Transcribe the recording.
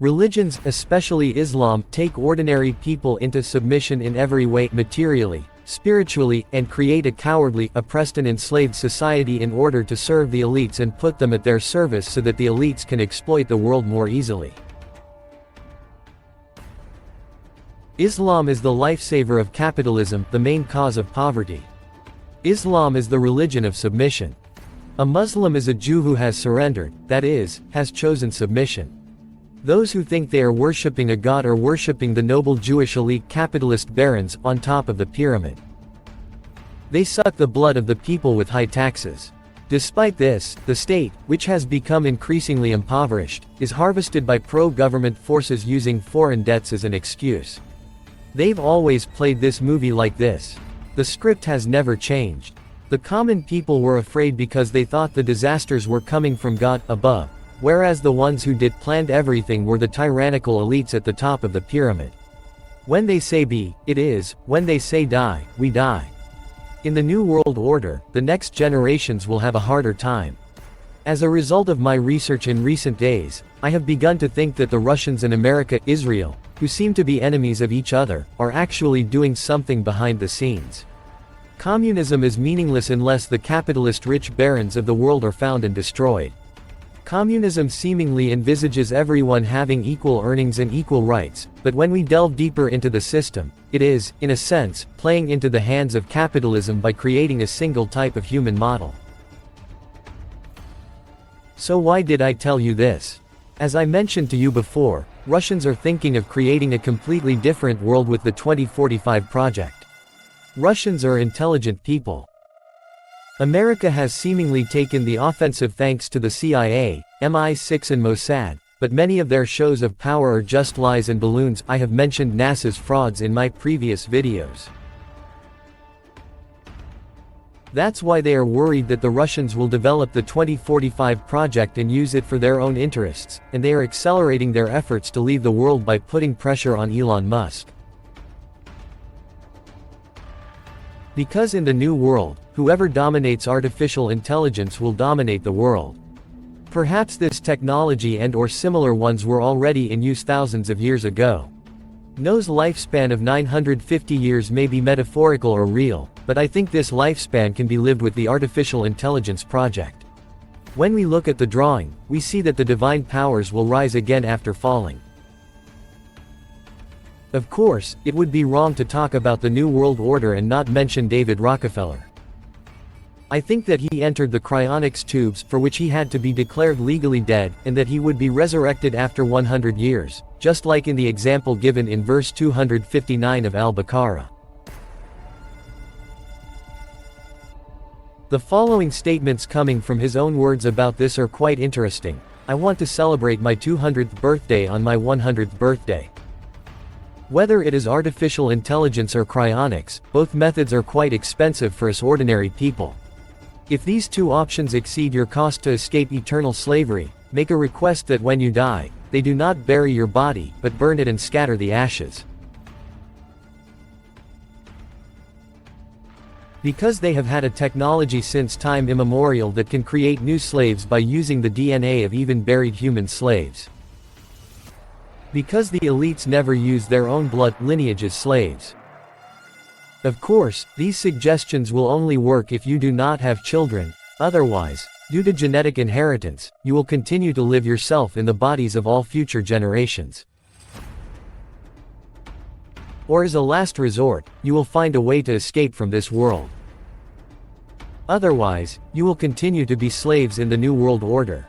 Religions, especially Islam, take ordinary people into submission in every way, materially, spiritually, and create a cowardly, oppressed and enslaved society in order to serve the elites and put them at their service so that the elites can exploit the world more easily. Islam is the lifesaver of capitalism, the main cause of poverty. Islam is the religion of submission. A Muslim is a Jew who has surrendered, that is, has chosen submission. Those who think they are worshipping a god are worshipping the noble Jewish elite capitalist barons on top of the pyramid. They suck the blood of the people with high taxes. Despite this, the state, which has become increasingly impoverished, is harvested by pro-government forces using foreign debts as an excuse. They've always played this movie like this. The script has never changed. The common people were afraid because they thought the disasters were coming from God above, whereas the ones who did planned everything were the tyrannical elites at the top of the pyramid. When they say be, it is; when they say die, we die. In the New World Order, the next generations will have a harder time. As a result of my research in recent days, I have begun to think that the Russians and Israel, who seem to be enemies of each other, are actually doing something behind the scenes. Communism is meaningless unless the capitalist rich barons of the world are found and destroyed. Communism seemingly envisages everyone having equal earnings and equal rights, but when we delve deeper into the system, it is, in a sense, playing into the hands of capitalism by creating a single type of human model. So why did I tell you this? As I mentioned to you before, Russians are thinking of creating a completely different world with the 2045 project. Russians are intelligent people. America has seemingly taken the offensive thanks to the CIA, MI6 and Mossad, but many of their shows of power are just lies and balloons. I have mentioned NASA's frauds in my previous videos. That's why they are worried that the Russians will develop the 2045 project and use it for their own interests, and they are accelerating their efforts to leave the world by putting pressure on Elon Musk. Because in the New World, whoever dominates artificial intelligence will dominate the world. Perhaps this technology and/or similar ones were already in use thousands of years ago. Noah's lifespan of 950 years may be metaphorical or real, but I think this lifespan can be lived with the artificial intelligence project. When we look at the drawing, we see that the divine powers will rise again after falling. Of course, it would be wrong to talk about the New World Order and not mention David Rockefeller. I think that he entered the cryonics tubes, for which he had to be declared legally dead, and that he would be resurrected after 100 years, just like in the example given in verse 259 of Al-Baqarah. The following statements coming from his own words about this are quite interesting. I want to celebrate my 200th birthday on my 100th birthday. Whether it is artificial intelligence or cryonics, both methods are quite expensive for us ordinary people. If these two options exceed your cost to escape eternal slavery, make a request that when you die, they do not bury your body, but burn it and scatter the ashes. Because they have had a technology since time immemorial that can create new slaves by using the DNA of even buried human slaves. Because the elites never use their own blood lineage as slaves. Of course, these suggestions will only work if you do not have children; otherwise, due to genetic inheritance, you will continue to live yourself in the bodies of all future generations. Or as a last resort, you will find a way to escape from this world. Otherwise, you will continue to be slaves in the New World Order.